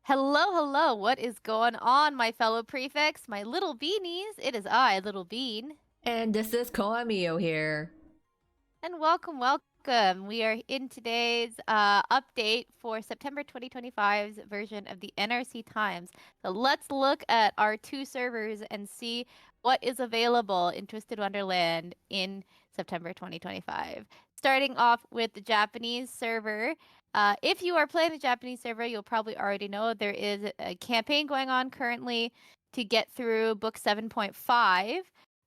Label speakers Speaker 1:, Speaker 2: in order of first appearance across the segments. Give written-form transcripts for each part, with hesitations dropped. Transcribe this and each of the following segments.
Speaker 1: Hello, hello. What is going on, my fellow prefects, my little beanies? It is I, Little Bean.
Speaker 2: And this is Koamio here.
Speaker 1: And welcome, welcome. We are in today's update for September 2025's version of the NRC Times. So let's look at our two servers and see what is available in Twisted Wonderland in September 2025. Starting off with the Japanese server. If you are playing the Japanese server, you'll probably already know there is a campaign going on currently to get through book 7.5.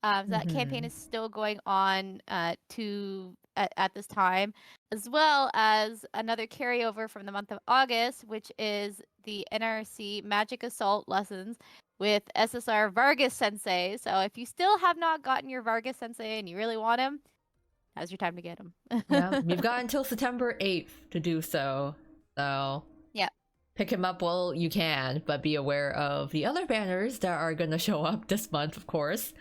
Speaker 1: So that campaign is still going on at this time, as well as another carryover from the month of August, which is the NRC Magic Assault lessons with SSR Vargas Sensei. So if you still have not gotten your Vargas Sensei and you really want him, now's your time to get him.
Speaker 2: Yeah, you've got until September 8th to do so. So,
Speaker 1: yeah.
Speaker 2: pick him up while you can, but be aware of the other banners that are gonna show up this month, of course.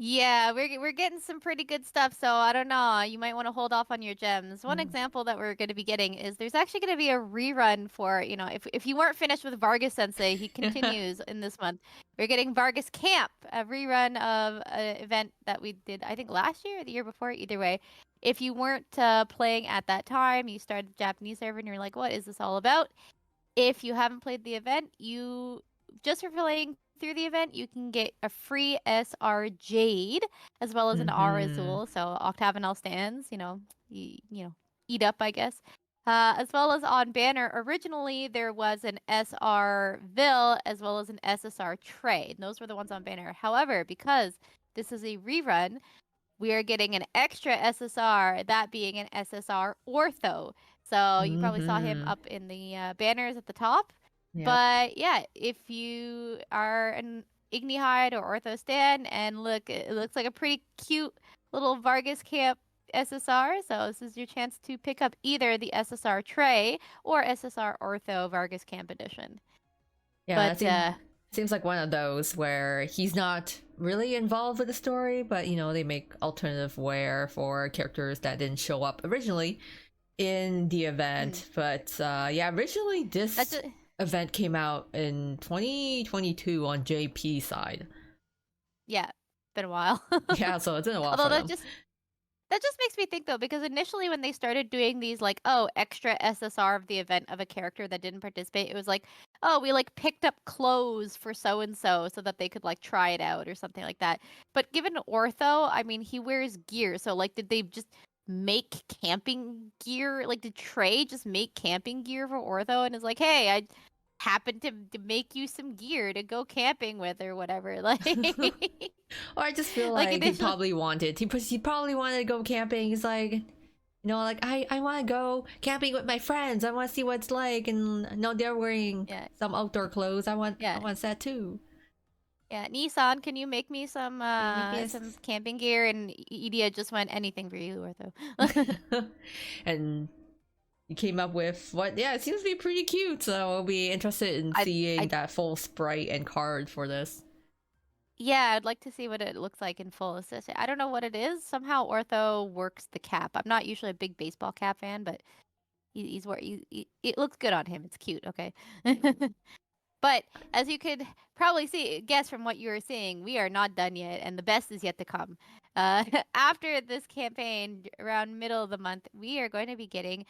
Speaker 1: Yeah, we're getting some pretty good stuff, so I don't know. You might want to hold off on your gems. One example that we're going to be getting is there's actually going to be a rerun for, if you weren't finished with Vargas Sensei, he continues in this month. We're getting Vargas Camp, a rerun of an event that we did, I think last year or the year before, either way. If you weren't playing at that time, you started the Japanese server and you're like, what is this all about? If you haven't played the event, you just for playing through the event, you can get a free SR Jade as well as an R Azul. So octagonal stands, eat up, I guess. As well as on banner, originally there was an SR Vil as well as an SSR Trade. And those were the ones on banner. However, because this is a rerun, we are getting an extra SSR, that being an SSR Ortho. So you probably saw him up in the banners at the top.
Speaker 2: Yep.
Speaker 1: But yeah, if you are an Ignihide or Ortho stan, and look, it looks like a pretty cute little Vargas Camp SSR. So this is your chance to pick up either the SSR Tray or SSR Ortho Vargas Camp Edition.
Speaker 2: Yeah,
Speaker 1: But
Speaker 2: seems like one of those where he's not really involved with the story, but they make alternative wear for characters that didn't show up originally in the event. But yeah, originally this event came out in 2022 on JP side.
Speaker 1: Yeah, it's been a while.
Speaker 2: Yeah, so it's been a while.
Speaker 1: Although
Speaker 2: for them.
Speaker 1: that just makes me think though, because initially when they started doing these like, oh, extra SSR of the event of a character that didn't participate, it was like, oh, we like picked up clothes for so and so that they could like try it out or something like that. But given Ortho, I mean, he wears gear, so like, did they just make camping gear? Like, did Trey just make camping gear for Ortho and is like, hey, I happen to make you some gear to go camping with or whatever? Like,
Speaker 2: or I just feel
Speaker 1: like
Speaker 2: like he probably wanted. He probably wanted to go camping. He's like, like I want to go camping with my friends. I want to see what it's like, and no, they're wearing some outdoor clothes. I want that too.
Speaker 1: Yeah, Nissan, can you make me some camping gear? And Idia just went anything for you, Ortho.
Speaker 2: And you came up with what? Yeah, it seems to be pretty cute. So I'll be interested in seeing that full sprite and card for this.
Speaker 1: Yeah, I'd like to see what it looks like in full assist. I don't know what it is. Somehow Ortho works the cap. I'm not usually a big baseball cap fan, but it looks good on him. It's cute, okay? But as you could probably guess from what you were seeing, we are not done yet, and the best is yet to come. After this campaign, around middle of the month, we are going to be getting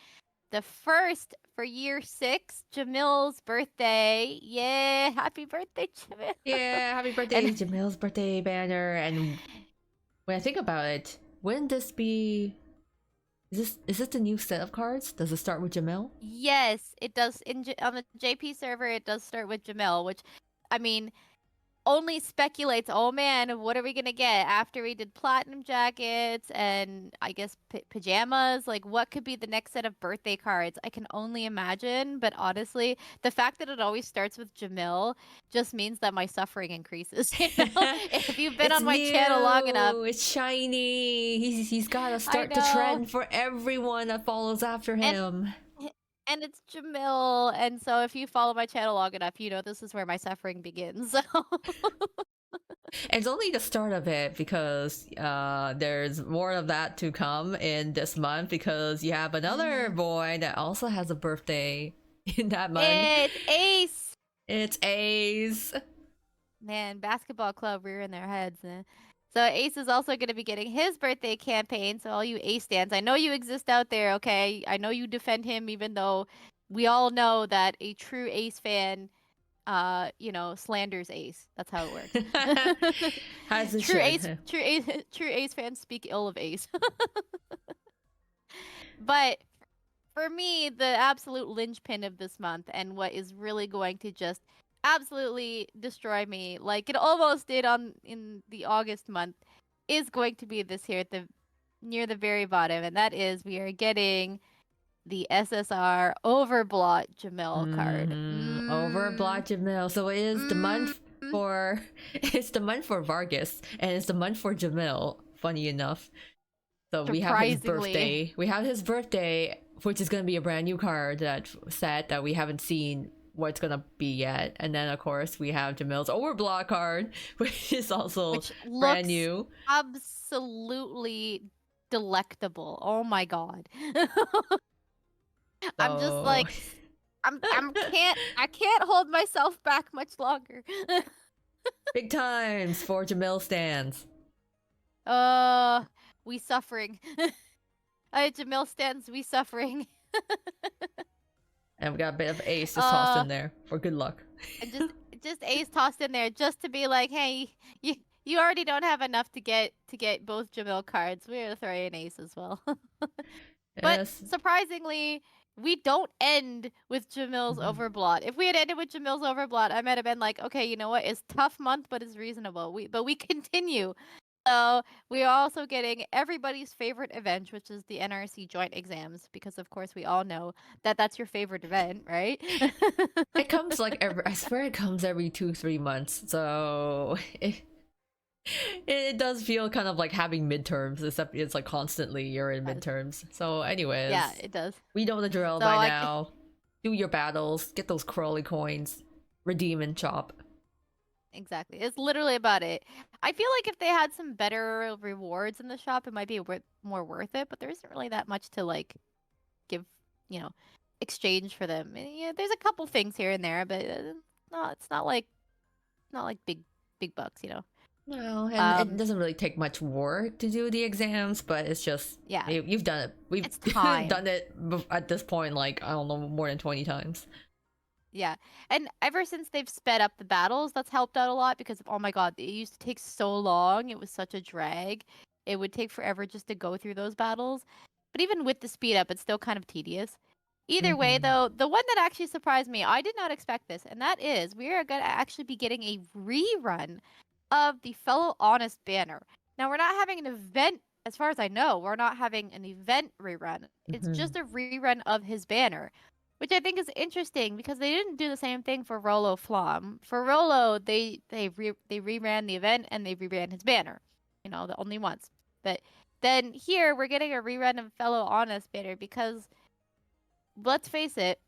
Speaker 1: the first for year 6, Jamil's birthday. Yeah, happy birthday, Jamil.
Speaker 2: Yeah, happy birthday, Jamil's birthday banner. And when I think about it, wouldn't this be... Is this the new set of cards? Does it start with Jamil?
Speaker 1: Yes, it does. On the JP server, it does start with Jamil, which, I mean, only speculates, oh man, what are we gonna get after we did platinum jackets and I guess pajamas? Like, what could be the next set of birthday cards? I can only imagine, but honestly, the fact that it always starts with Jamil just means that my suffering increases. If you've been on my channel long enough,
Speaker 2: it's shiny. He's gotta start the trend for everyone that follows after him.
Speaker 1: And it's Jamil, and so if you follow my channel long enough, you know this is where my suffering begins. So.
Speaker 2: It's only the start of it because there's more of that to come in this month because you have another boy that also has a birthday in that month.
Speaker 1: It's Ace.
Speaker 2: It's Ace.
Speaker 1: Man, basketball club rearing their heads. So Ace is also going to be getting his birthday campaign. So all you Ace stands, I know you exist out there, okay? I know you defend him, even though we all know that a true Ace fan, slanders Ace. That's how it works.
Speaker 2: As it
Speaker 1: True Ace,
Speaker 2: should.
Speaker 1: true Ace fans speak ill of Ace. But for me, the absolute linchpin of this month and what is really going to just absolutely destroy me, like it almost did in the August month, is going to be this here at the near the very bottom, and that is we are getting the SSR Overblot Jamil card.
Speaker 2: Over Block Jamil. So it is the
Speaker 1: Mm,
Speaker 2: month for it's the month for Vargas and it's the month for Jamil, funny enough. So we have his
Speaker 1: surprisingly.
Speaker 2: birthday. We have his birthday, which is gonna be a brand new card that set that we haven't seen what it's gonna be yet. And then of course we have Jamil's Overblock card, which is also
Speaker 1: Which
Speaker 2: brand
Speaker 1: looks
Speaker 2: new.
Speaker 1: absolutely delectable. Oh my god. I'm just
Speaker 2: So
Speaker 1: like I can't hold myself back much longer.
Speaker 2: big times for Jamil stands.
Speaker 1: uh we suffering. Jamil stands we suffering.
Speaker 2: And we got a bit of ace just tossed
Speaker 1: Uh
Speaker 2: in there for good luck.
Speaker 1: and just Ace tossed in there just to be like, hey, you already don't have enough to get both Jamil cards. We're gonna throw in Ace as well. But
Speaker 2: Yes.
Speaker 1: surprisingly, we don't end with Jamil's Overblot. If we had ended with Jamil's Overblot, I might have been like, okay, you know what? It's tough month, but it's reasonable. We continue. So we are also getting everybody's favorite event, which is the NRC joint exams, because of course we all know that that's your favorite event, right?
Speaker 2: It comes like every. I swear it comes every 2-3 months. So it does feel kind of like having midterms, except it's like constantly you're in
Speaker 1: Yes.
Speaker 2: midterms. So, anyways,
Speaker 1: Yeah, it does.
Speaker 2: we know the drill
Speaker 1: So
Speaker 2: by
Speaker 1: I
Speaker 2: now. Do your battles, get those crawly coins, redeem and chop.
Speaker 1: exactly. It's literally about it. I feel like if they had some better rewards in the shop, it might be more worth it, but there isn't really that much to like give, you know, exchange for them. Yeah, there's a couple things here and there, but no, it's not like big bucks, you know.
Speaker 2: No, and it
Speaker 1: Um,
Speaker 2: doesn't really take much work to do the exams, but it's just
Speaker 1: yeah,
Speaker 2: you've done it. We've
Speaker 1: it's time.
Speaker 2: done it at this point, like I don't know, more than 20 times.
Speaker 1: Yeah. And ever since they've sped up the battles, that's helped out a lot because oh my god, it used to take so long. It was such a drag. It would take forever just to go through those battles. But even with the speed up, it's still kind of tedious. Either way,
Speaker 2: Mm-hmm.
Speaker 1: though, the one that actually surprised me, I did not expect this, and that is we are going to actually be getting a rerun of the Fellow Honest banner. Now, we're not having an event, as far as I know, we're not having an event rerun. It's
Speaker 2: Mm-hmm.
Speaker 1: just a rerun of his banner, which I think is interesting because they didn't do the same thing for Rolo Flom. For Rolo, they reran the event and they reran his banner, the only once. But then here we're getting a rerun of Fellow Honest banner because let's face it,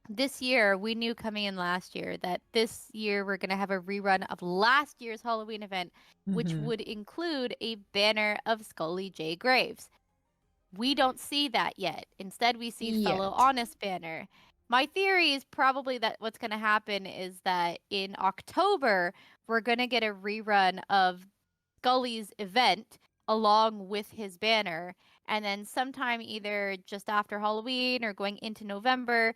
Speaker 1: this year we knew coming in last year that this year we're going to have a rerun of last year's Halloween event, which
Speaker 2: Mm-hmm.
Speaker 1: would include a banner of Scully J. Graves. We don't see that yet. Instead, we see Fellow
Speaker 2: Yet.
Speaker 1: Honest banner. My theory is probably that what's going to happen is that in October, we're going to get a rerun of Scully's event along with his banner. And then sometime either just after Halloween or going into November,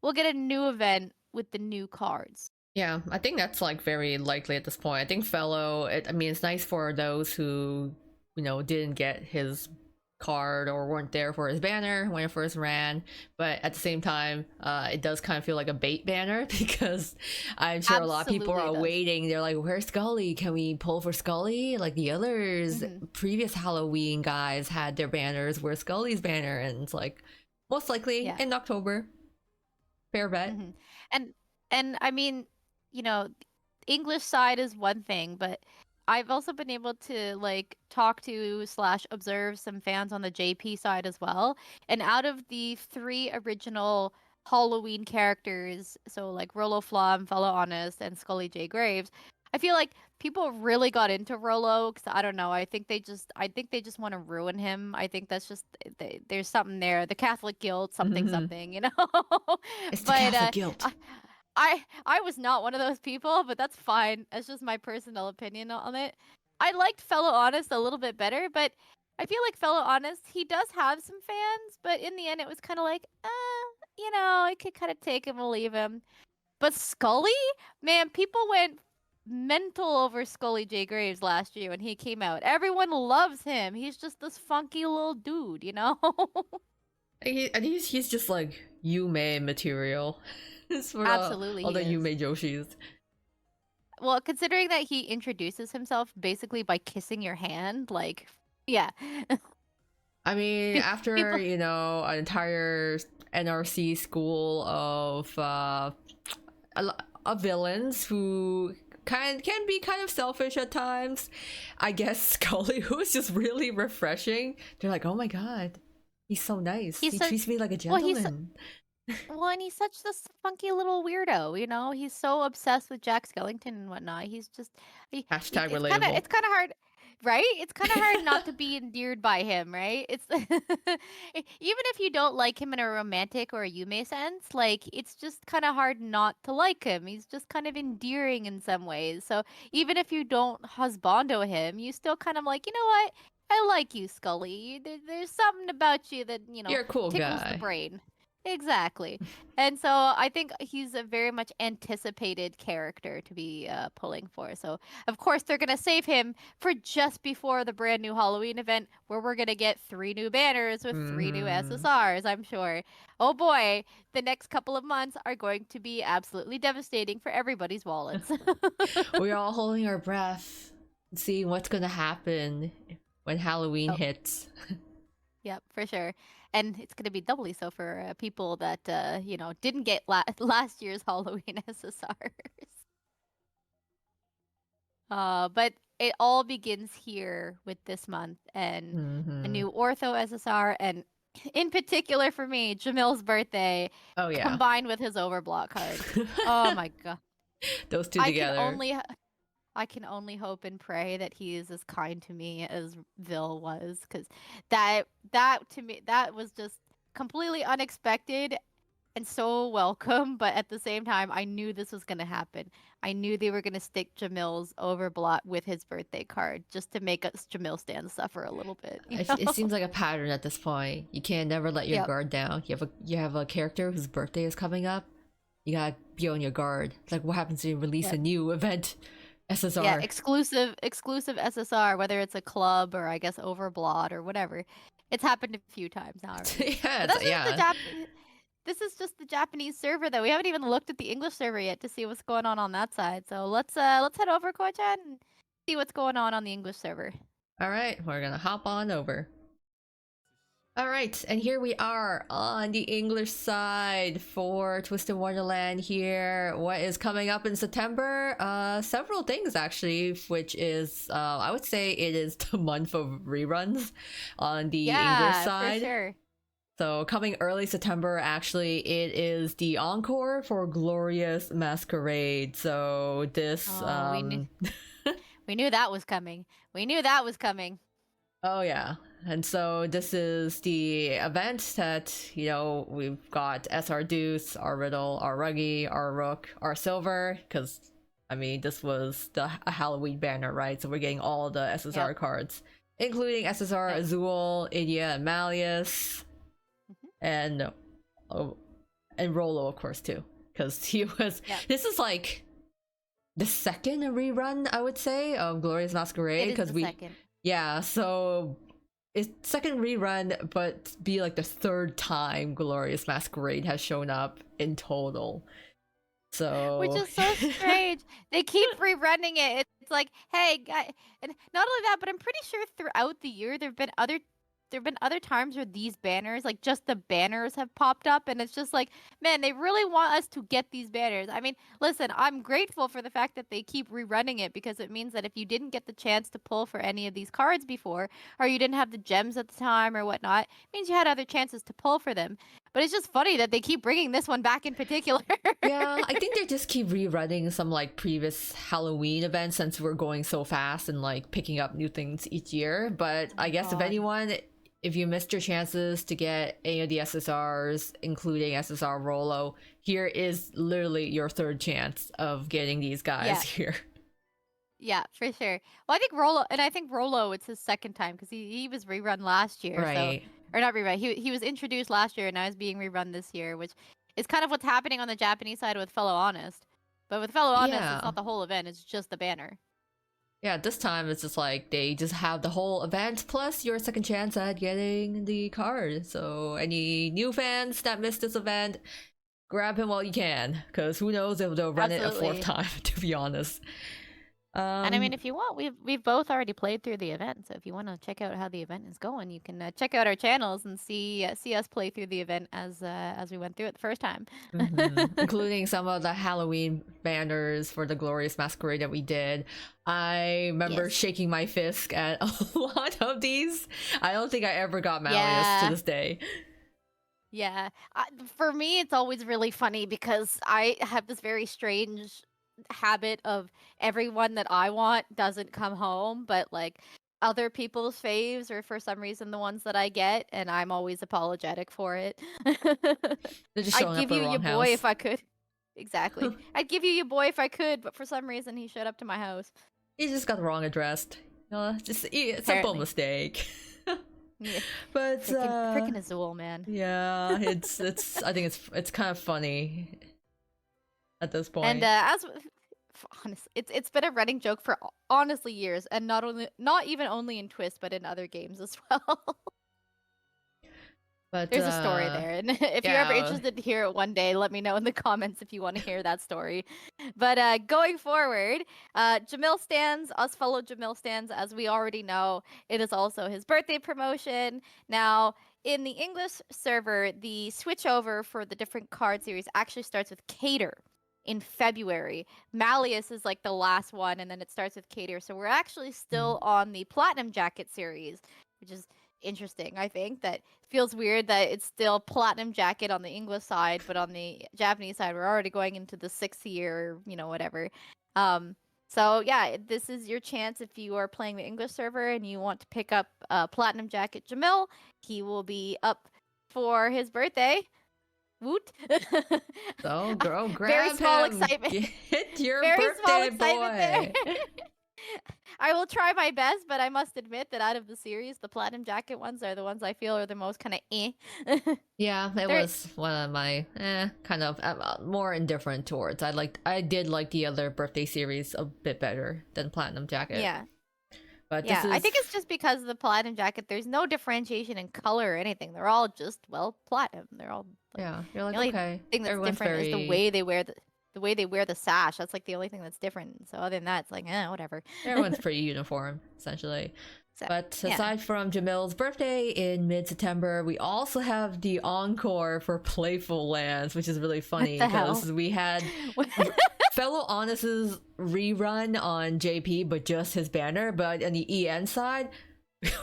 Speaker 1: we'll get a new event with the new cards.
Speaker 2: Yeah, I think that's like very likely at this point. I think fellow. I mean, it's nice for those who didn't get his card or weren't there for his banner when it first ran, but at the same time it does kind of feel like a bait banner because I'm sure a lot of people
Speaker 1: Absolutely,
Speaker 2: are
Speaker 1: it does.
Speaker 2: waiting. They're like, where's Scully? Can we pull for Scully like the others
Speaker 1: Hmm.
Speaker 2: previous Halloween guys had their banners? Where's Scully's banner? And it's like most likely
Speaker 1: Yeah.
Speaker 2: in October. Fair bet.
Speaker 1: Hmm. And I mean, English side is one thing, but I've also been able to like talk to slash observe some fans on the JP side as well. And out of the three original Halloween characters, so like Rolo Flom, Fellow Honest, and Scully J. Graves, I feel like people really got into Rolo because I don't know. I think they just want to ruin him. I think that's just there's something there. The Catholic guilt, something,
Speaker 2: Mhm.
Speaker 1: something, you know.
Speaker 2: It's the
Speaker 1: But
Speaker 2: Catholic guilt.
Speaker 1: I, I was not one of those people, but that's fine. That's just my personal opinion on it. I liked Fellow Honest a little bit better, but I feel like Fellow Honest, he does have some fans, but in the end, it was kind of like, you know, I could kind of take him or leave him. But Scully, man, people went mental over Scully J. Graves last year when he came out. Everyone loves him. He's just this funky little dude, you know?
Speaker 2: And he's just like Yume material. It's for
Speaker 1: Absolutely,
Speaker 2: all
Speaker 1: he
Speaker 2: the
Speaker 1: is.
Speaker 2: Yume Joshis.
Speaker 1: Well, considering that he introduces himself basically by kissing your hand, like, yeah.
Speaker 2: I mean, after
Speaker 1: People,
Speaker 2: an entire NRC school of villains who can be kind of selfish at times, I guess Scully, who is just really refreshing. They're like, oh my god, he's so nice.
Speaker 1: he's
Speaker 2: He
Speaker 1: so,
Speaker 2: treats me like a
Speaker 1: well, he's
Speaker 2: gentleman.
Speaker 1: Well, and he's such this funky little weirdo, you know? He's so obsessed with Jack Skellington and whatnot. He's just
Speaker 2: Hashtag
Speaker 1: it's kind of
Speaker 2: relatable.
Speaker 1: hard, right? It's kind of hard not to be endeared by him, right? It's even if you don't like him in a romantic or a Yume sense, like it's just kind of hard not to like him. He's just kind of endearing in some ways. So even if you don't husbando him, you still kind of like, you know what? I like you, Scully. There's something about you that,
Speaker 2: You're a cool
Speaker 1: tickles the
Speaker 2: guy.
Speaker 1: brain. Exactly. And so I think he's a very much anticipated character to be pulling for. So, of course, they're going to save him for just before the brand new Halloween event where we're going to get 3 new banners with 3 new
Speaker 2: Hmm.
Speaker 1: SSRs, I'm sure. Oh boy, the next couple of months are going to be absolutely devastating for everybody's wallets.
Speaker 2: We're all holding our breath, seeing what's gonna happen when Halloween
Speaker 1: Oh,
Speaker 2: hits.
Speaker 1: yep, for sure. And it's going to be doubly so for people that, didn't get last year's Halloween SSRs. But it all begins here with this month and a
Speaker 2: Hmm.
Speaker 1: new Ortho SSR, and in particular for me, Jamil's birthday
Speaker 2: Oh yeah.
Speaker 1: combined with his overblock cards. Oh my god.
Speaker 2: Those two
Speaker 1: I can
Speaker 2: together.
Speaker 1: only I can only hope and pray that he is as kind to me as Vil was, because that to me that was just completely unexpected and so welcome, but at the same time, I knew this was going to happen. I knew they were going to stick Jamil's overblot with his birthday card just to make us Jamil stands suffer a little bit, you
Speaker 2: It
Speaker 1: know?
Speaker 2: seems like a pattern at this point. You can never let your
Speaker 1: Yep.
Speaker 2: guard down. You have a character whose birthday is coming up. You gotta be on your guard. It's like what happens when you release a
Speaker 1: Yep.
Speaker 2: new event
Speaker 1: Yeah,
Speaker 2: SSR.
Speaker 1: exclusive SSR, whether it's a club or I guess overblot or whatever. It's happened a few times now already.
Speaker 2: Yeah,
Speaker 1: But that's just the
Speaker 2: yeah.
Speaker 1: this is just the Japanese server though. We haven't even looked at the English server yet to see what's going on that side. So let's head over, Koichan, and see what's going on the English server.
Speaker 2: All right, we're gonna hop on over. All right, and here we are on the English side for Twisted Wonderland here. What is coming up in September? Several things actually, which is I would say it is the month of reruns on the English
Speaker 1: Yeah, for
Speaker 2: side.
Speaker 1: sure.
Speaker 2: So coming early September, actually, it is the encore for Glorious Masquerade. So this,
Speaker 1: Oh, we knew that was coming. We knew that was coming.
Speaker 2: oh yeah, and so this is the event that we've got SR Deuce, our Riddle, our Ruggy, our Rook, our Silver, because I mean this was a Halloween banner, right? So we're getting all the SSR
Speaker 1: Yep.
Speaker 2: cards, including SSR
Speaker 1: Yep.
Speaker 2: Azul, Idia, and Malleus,
Speaker 1: Mhm.
Speaker 2: and oh, and Rolo, of course, too, because he was.
Speaker 1: Yep.
Speaker 2: This is like the second rerun, I would say, of Glorious Masquerade,
Speaker 1: It is
Speaker 2: because
Speaker 1: the
Speaker 2: we,
Speaker 1: second.
Speaker 2: yeah, so it's second rerun, but be like the third time Glorious Masquerade has shown up in total.
Speaker 1: Which
Speaker 2: So
Speaker 1: is so strange. They keep rerunning it. It's like, hey, guy, and not only that, but I'm pretty sure throughout the year there have been other times where these banners, like just the banners have popped up and it's just like, man, they really want us to get these banners. I mean, listen, I'm grateful for the fact that they keep rerunning it because it means that if you didn't get the chance to pull for any of these cards before or you didn't have the gems at the time or whatnot, it means you had other chances to pull for them. But it's just funny that they keep bringing this one back in particular.
Speaker 2: yeah, I think they're they just keep rerunning some like previous Halloween events since we're going so fast and like picking up new things each year. But I guess if anyone, if you missed your chances to get any of the SSRs, including SSR Rolo, here is literally your third chance of getting these guys here.
Speaker 1: Yeah, for sure. Well, I think Rolo, it's his second time because he was rerun last year.
Speaker 2: Right.
Speaker 1: So, or not rerun. He was introduced last year and now he's being rerun this year, which is kind of what's happening on the Japanese side with Fellow Honest. But with Fellow Honest, it's not the whole event; it's just the banner.
Speaker 2: Yeah, this time it's just like they just have the whole event plus your second chance at getting the card. So any new fans that missed this event, grab him while you can, because who knows if they'll run it a fourth time, to be honest.
Speaker 1: And I mean, if you want, we've both already played through the event. So if you want to check out how the event is going, you can check out our channels and see us play through the event as we went through it the first time,
Speaker 2: including some of the Halloween banners for the Glorious Masquerade that we did. I remember shaking my fist at a lot of these. I don't think I ever got Malleus to this day.
Speaker 1: Yeah, for me, it's always really funny because I have this very strange habit of everyone that I want doesn't come home, but like other people's faves are for some reason the ones that I get, and I'm always apologetic for it. I'd give you your boy if I could. Exactly. I'd give you your boy if I could, but for some reason he showed up to my house.
Speaker 2: He just got the wrong address. Just a simple mistake.
Speaker 1: Yeah.
Speaker 2: But
Speaker 1: freaking Azul, man.
Speaker 2: Yeah, it's I think it's kind of funny at this point.
Speaker 1: And honestly, it's been a running joke for honestly years, and not even only in Twst, but in other games as well.
Speaker 2: But
Speaker 1: there's a story there, and if you're ever interested to hear it one day, let me know in the comments if you want to hear that story. But going forward, Jamil stands, us fellow Jamil stands, as we already know, it is also his birthday promotion. Now, in the English server, the switchover for the different card series actually starts with Cater in February. Malleus is like the last one, and then it starts with Cater. So we're actually still on the Platinum Jacket series, which is interesting. I think that feels weird that it's still Platinum Jacket on the English side, but on the Japanese side, we're already going into the 6th year, whatever. So yeah, this is your chance if you are playing the English server and you want to pick up Platinum Jacket Jamil. He will be up for his birthday. Woot!
Speaker 2: So, girl, grab
Speaker 1: very small
Speaker 2: him.
Speaker 1: excitement.
Speaker 2: Get your
Speaker 1: very
Speaker 2: birthday
Speaker 1: small excitement
Speaker 2: boy.
Speaker 1: There. I will try my best, but I must admit that out of the series, the Platinum Jacket ones are the ones I feel are the most kind of eh.
Speaker 2: Yeah, it was one of my kind of more indifferent towards. I did like the other birthday series a bit better than Platinum Jacket.
Speaker 1: Yeah.
Speaker 2: But
Speaker 1: yeah, I think it's just because of the Platinum Jacket, there's no differentiation in color or anything. They're all just, platinum. They're all
Speaker 2: you're like,
Speaker 1: the only
Speaker 2: okay.
Speaker 1: thing that's different is the way they wear the sash. That's like the only thing that's different. So other than that, it's like, whatever.
Speaker 2: Everyone's pretty uniform, essentially. So, but aside from Jamil's birthday in mid-September, we also have the encore for Playful Lands, which is really funny because we had Fellow Honest's rerun on JP, but just his banner. But on the EN side,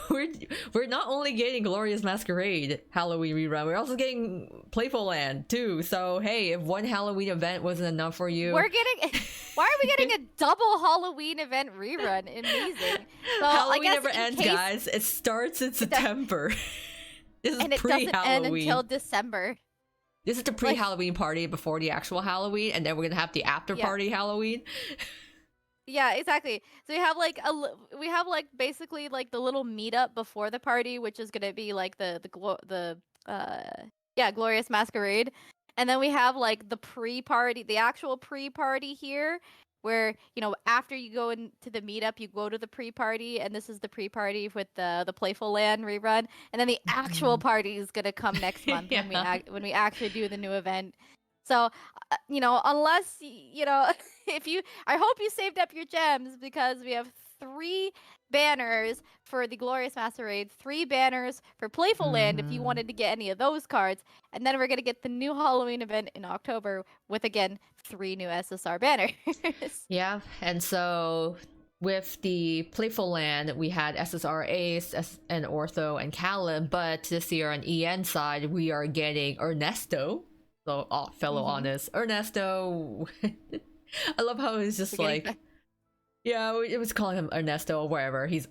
Speaker 2: we're not only getting Glorious Masquerade Halloween rerun, we're also getting Playful Land too. So hey, if one Halloween event wasn't enough for you,
Speaker 1: why are we getting a double Halloween event rerun? Amazing. So
Speaker 2: Halloween never ends, guys. It starts in September. This is
Speaker 1: and it doesn't end until December.
Speaker 2: This is the pre-Halloween party before the actual Halloween, and then we're gonna have the after-party Halloween.
Speaker 1: Yeah, exactly. So we have basically like the little meetup before the party, which is gonna be like the Glorious Masquerade, and then we have like the pre-party, the actual pre-party here, where after you go into the meetup, you go to the pre-party, and this is the pre-party with the Playful Land rerun, and then the actual party is gonna come next month when we actually do the new event. So, unless I hope you saved up your gems, because we have 3 banners for the Glorious Masquerade, 3 banners for Playful Land if you wanted to get any of those cards, and then we're gonna get the new Halloween event in October with again 3 new SSR banners.
Speaker 2: Yeah, and so with the Playful Land, we had SSR Ace and Ortho and Callum, but this year on EN side, we are getting Ernesto So, fellow honest Ernesto. I love how he's just like, yeah, it was calling him Ernesto or wherever. He's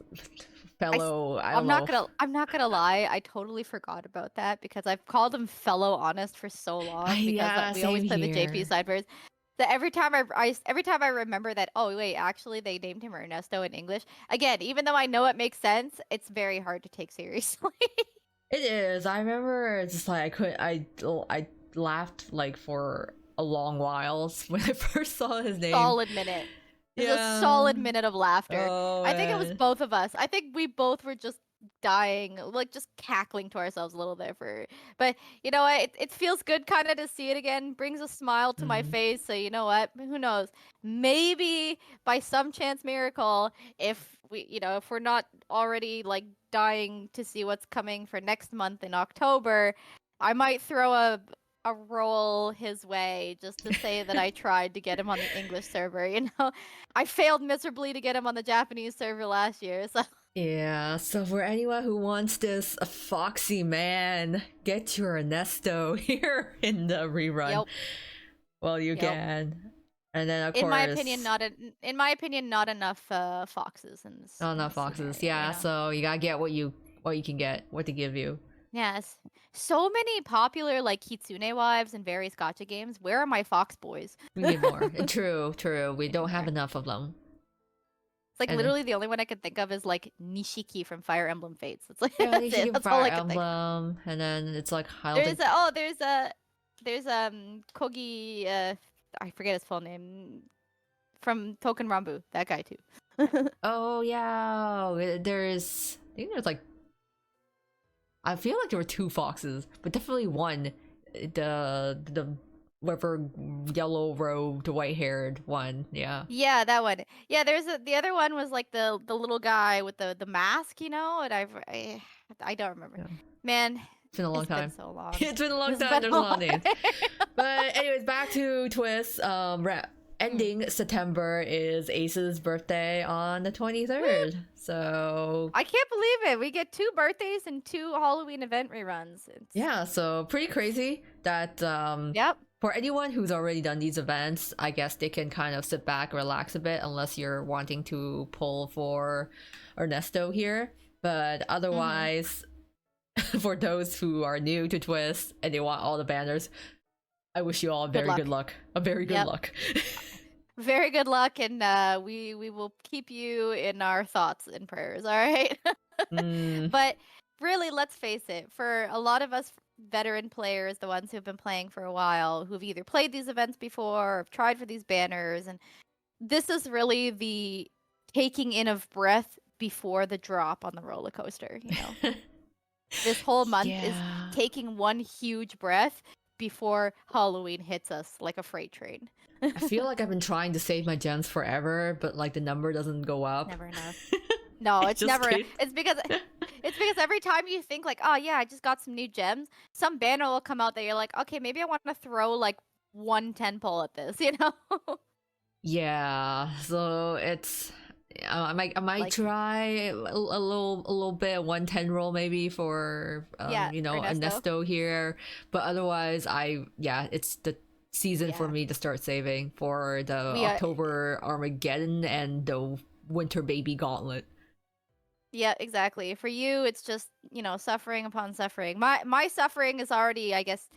Speaker 2: fellow.
Speaker 1: I'm not gonna lie. I totally forgot about that because I've called him fellow honest for so long because we always play the JP sidebirds. That every time I remember that, oh wait, actually they named him Ernesto in English. Again, even though I know it makes sense, it's very hard to take seriously.
Speaker 2: It is. I remember just like I laughed like for a long while when I first saw his name.
Speaker 1: Solid minute. It was a solid minute of laughter.
Speaker 2: Oh,
Speaker 1: I think it was both of us. I think we both were just dying, like just cackling to ourselves a little bit but you know what, it feels good kind of to see it again, brings a smile to my face. So you know what, who knows, maybe by some chance miracle, if we're not already like dying to see what's coming for next month in October, I might throw a roll his way just to say that I tried to get him on the English server. I failed miserably to get him on the Japanese server last year, so
Speaker 2: yeah. So for anyone who wants this foxy man, get your Ernesto here in the rerun.
Speaker 1: Yep.
Speaker 2: Well, you can. And then of course,
Speaker 1: in my opinion, not enough foxes in this.
Speaker 2: Not enough foxes,
Speaker 1: scenario,
Speaker 2: yeah. So you gotta get what you can get, what they give you.
Speaker 1: Yes, so many popular like Kitsune wives in various gacha games. Where are my fox boys?
Speaker 2: We need more. True. We don't have enough of them.
Speaker 1: It's like literally the only one I could think of is like Nishiki from Fire Emblem Fates. It's like
Speaker 2: yeah,
Speaker 1: that's it. That's all I can think.
Speaker 2: And then it's like
Speaker 1: there's Kogi. I forget his full name, from Token Rambu. That guy too.
Speaker 2: Oh yeah, I think there's like, I feel like there were 2 foxes, but definitely one. The whatever yellow robed, white haired one. Yeah.
Speaker 1: Yeah, that one. Yeah, the other one was like the little guy with the mask, and I don't remember.
Speaker 2: Yeah.
Speaker 1: Man,
Speaker 2: it's been a long time.
Speaker 1: Been so long.
Speaker 2: It's been a long time. There's a lot of names. But anyways, back to Twst. Ending September is Ace's birthday on the 23rd. So
Speaker 1: I can't believe it. We get 2 birthdays and 2 Halloween event reruns.
Speaker 2: Yeah, so pretty crazy that
Speaker 1: yep.
Speaker 2: For anyone who's already done these events, I guess they can kind of sit back, relax a bit, unless you're wanting to pull for Ernesto here. But otherwise, for those who are new to Twst and they want all the banners, I wish you all very good luck. A very good luck.
Speaker 1: Very good luck, and we will keep you in our thoughts and prayers, all right? But really, let's face it, for a lot of us veteran players, the ones who've been playing for a while, who've either played these events before or have tried for these banners, and this is really the taking in of breath before the drop on the roller coaster, This whole month is taking one huge breath before Halloween hits us like a freight train.
Speaker 2: I feel like I've been trying to save my gems forever, but like the number doesn't go up.
Speaker 1: Never enough. No, it's never. It's because every time you think like, oh yeah, I just got some new gems, some banner will come out that you're like, okay, maybe I want to throw like 110 pull at this,
Speaker 2: Yeah, so it's I might like, try a little bit 110 roll maybe for Ernesto here, but otherwise it's the season for me to start saving for the October Armageddon and the Winter Baby Gauntlet.
Speaker 1: Yeah, exactly. For you, it's just suffering upon suffering. My suffering is already, I guess,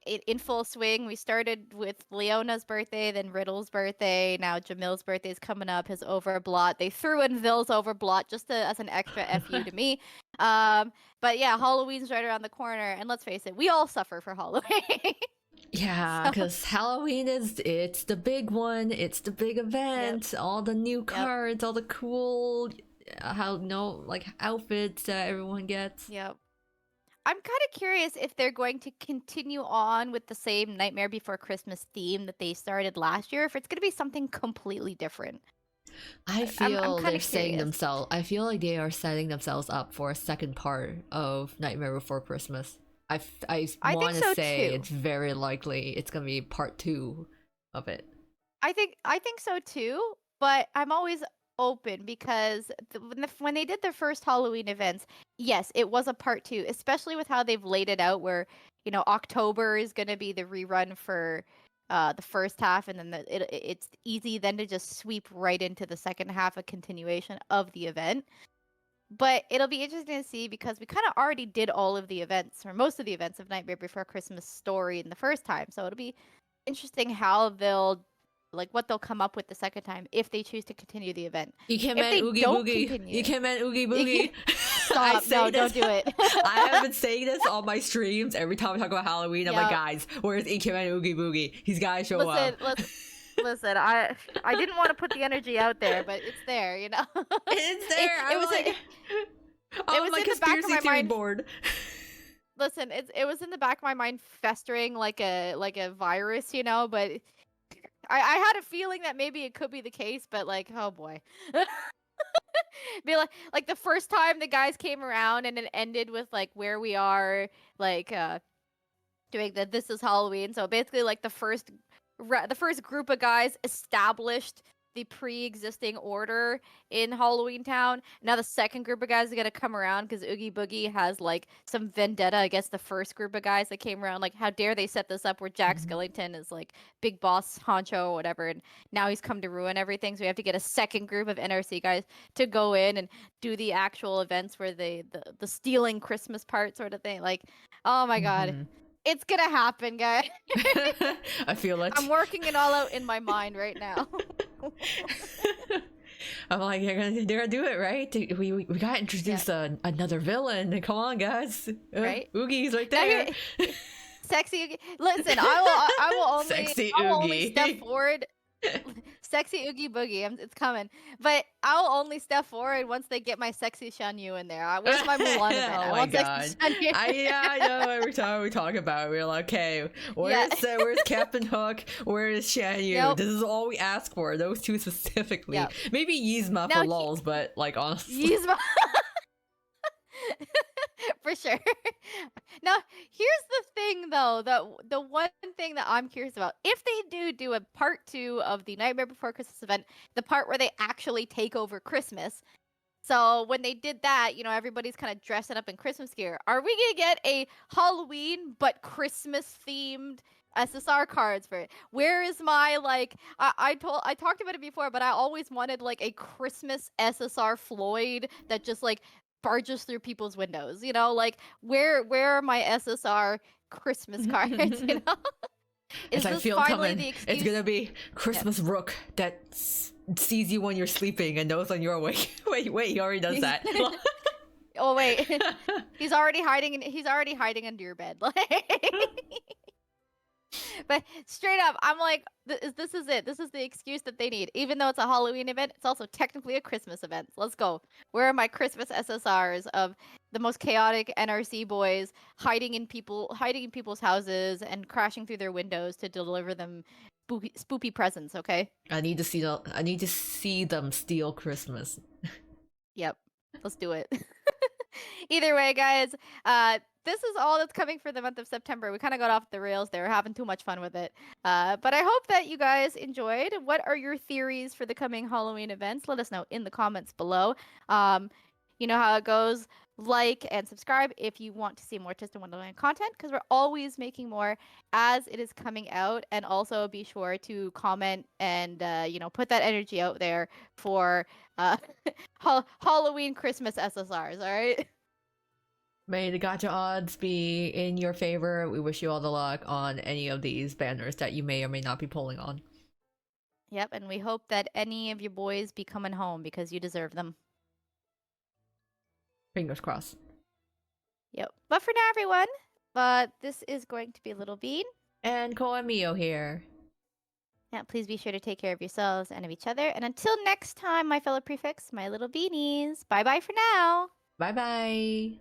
Speaker 1: in full swing. We started with Leona's birthday, then Riddle's birthday. Now Jamil's birthday is coming up. His overblot. They threw in Ville's overblot just as an extra fu to me. But yeah, Halloween's right around the corner, and let's face it, we all suffer for Halloween.
Speaker 2: Yeah, because Halloween it's the big one. It's the big event. All the new cards, all the cool outfits that everyone gets.
Speaker 1: Yep. I'm kind of curious if they're going to continue on with the same Nightmare Before Christmas theme that they started last year, if it's going to be something completely different.
Speaker 2: I feel they're setting themselves. I feel like they are setting themselves up for a second part of Nightmare Before Christmas. I want to say it's very likely it's gonna be part 2 of it.
Speaker 1: I think so too, but I'm always open because when they did their first Halloween events, yes, it was a part 2, especially with how they've laid it out, where October is going to be the rerun for the first half, and then it's easy then to just sweep right into the second half, a continuation of the event. But it'll be interesting to see because we kind of already did all of the events, or most of the events of Nightmare Before Christmas story in the first time. So it'll be interesting how what they'll come up with the second time if they choose to continue the event. If
Speaker 2: Ikemen
Speaker 1: they
Speaker 2: Oogie
Speaker 1: don't
Speaker 2: Boogie.
Speaker 1: continue,
Speaker 2: Ikemen Oogie Boogie. I
Speaker 1: stop.
Speaker 2: say
Speaker 1: No,
Speaker 2: this.
Speaker 1: don't do it.
Speaker 2: I have been saying this on my streams every time I talk about Halloween. I'm like,
Speaker 1: Yeah.
Speaker 2: guys, where's Ikemen Oogie Boogie? He's gotta show up.
Speaker 1: Listen. I didn't want to put the energy out there, but it's there.
Speaker 2: It's
Speaker 1: It,
Speaker 2: there.
Speaker 1: it
Speaker 2: I'm
Speaker 1: was
Speaker 2: like,
Speaker 1: it
Speaker 2: on
Speaker 1: was
Speaker 2: my
Speaker 1: in the back of
Speaker 2: conspiracy
Speaker 1: my
Speaker 2: theory
Speaker 1: mind.
Speaker 2: board.
Speaker 1: Listen, it was in the back of my mind, festering like a virus, but I had a feeling that maybe it could be the case, but like, oh boy. Be like the first time the guys came around and it ended with like where we are, like doing the This Is Halloween. So basically like the first group of guys established the pre-existing order in Halloween Town. Now the second group of guys are gonna come around because Oogie Boogie has like some vendetta against the first group of guys that came around. Like, how dare they set this up where Jack Skellington is like big boss honcho or whatever, and now he's come to ruin everything. So we have to get a second group of NRC guys to go in and do the actual events where the stealing Christmas part sort of thing. Like, oh my god. It's gonna happen, guys.
Speaker 2: I feel it.
Speaker 1: I'm working it all out in my mind right now.
Speaker 2: I'm like, they're gonna do it, right? We gotta introduce another villain. Come on, guys.
Speaker 1: Right?
Speaker 2: Oogie's right there.
Speaker 1: Sexy Oogie. Listen, I will only
Speaker 2: Sexy
Speaker 1: I will only
Speaker 2: Oogie.
Speaker 1: step forward. Sexy Oogie Boogie, it's coming. But I'll only step forward once they get my sexy Shan Yu in there. Where's my Mulan event?
Speaker 2: Oh
Speaker 1: I
Speaker 2: my
Speaker 1: want
Speaker 2: god.
Speaker 1: sexy Shan Yu.
Speaker 2: I know every time we talk about it, we're like, okay, where's Captain Hook? Where is Shan Yu?
Speaker 1: Nope.
Speaker 2: This is all we ask for, those two specifically.
Speaker 1: Yep.
Speaker 2: Maybe Yzma for lulz, but like honestly.
Speaker 1: Yzma. For sure. Now, here's the thing, though. The one thing that I'm curious about, if they do a part 2 of the Nightmare Before Christmas event, the part where they actually take over Christmas. So when they did that, everybody's kind of dressing up in Christmas gear. Are we gonna get a Halloween but Christmas themed SSR cards for it? Where is my like? I talked about it before, but I always wanted like a Christmas SSR Floyd that just like barges through people's windows. Like where are my SSR Christmas cards? Is
Speaker 2: I
Speaker 1: this
Speaker 2: feel
Speaker 1: finally
Speaker 2: coming.
Speaker 1: the excuse?
Speaker 2: It's gonna be Christmas Rook that sees you when you're sleeping and knows when you're awake. wait, he already does that.
Speaker 1: Oh wait, he's already hiding under your bed. But straight up, I'm like, this is it. This is the excuse that they need. Even though it's a Halloween event, it's also technically a Christmas event. Let's go. Where are my Christmas SSRs of the most chaotic NRC boys hiding in people's houses and crashing through their windows to deliver them spoopy presents? Okay.
Speaker 2: I need to see them steal Christmas.
Speaker 1: Yep. Let's do it. Either way, guys, this is all that's coming for the month of September. We kind of got off the rails there. We're having too much fun with it. But I hope that you guys enjoyed. What are your theories for the coming Halloween events? Let us know in the comments below. You know how it goes. Like and subscribe if you want to see more Twst in Wonderland content, because we're always making more as it is coming out. And also be sure to comment and put that energy out there for Halloween Christmas SSRs. All right.
Speaker 2: May the gacha odds be in your favor. We wish you all the luck on any of these banners that you may or may not be pulling on.
Speaker 1: Yep, and we hope that any of your boys be coming home because you deserve them.
Speaker 2: Fingers crossed.
Speaker 1: Yep. But for now, everyone, this is going to be Little Bean.
Speaker 2: And Ko and Mio here.
Speaker 1: Yeah, please be sure to take care of yourselves and of each other. And until next time, my fellow prefects, my little beanies, bye-bye for now.
Speaker 2: Bye-bye.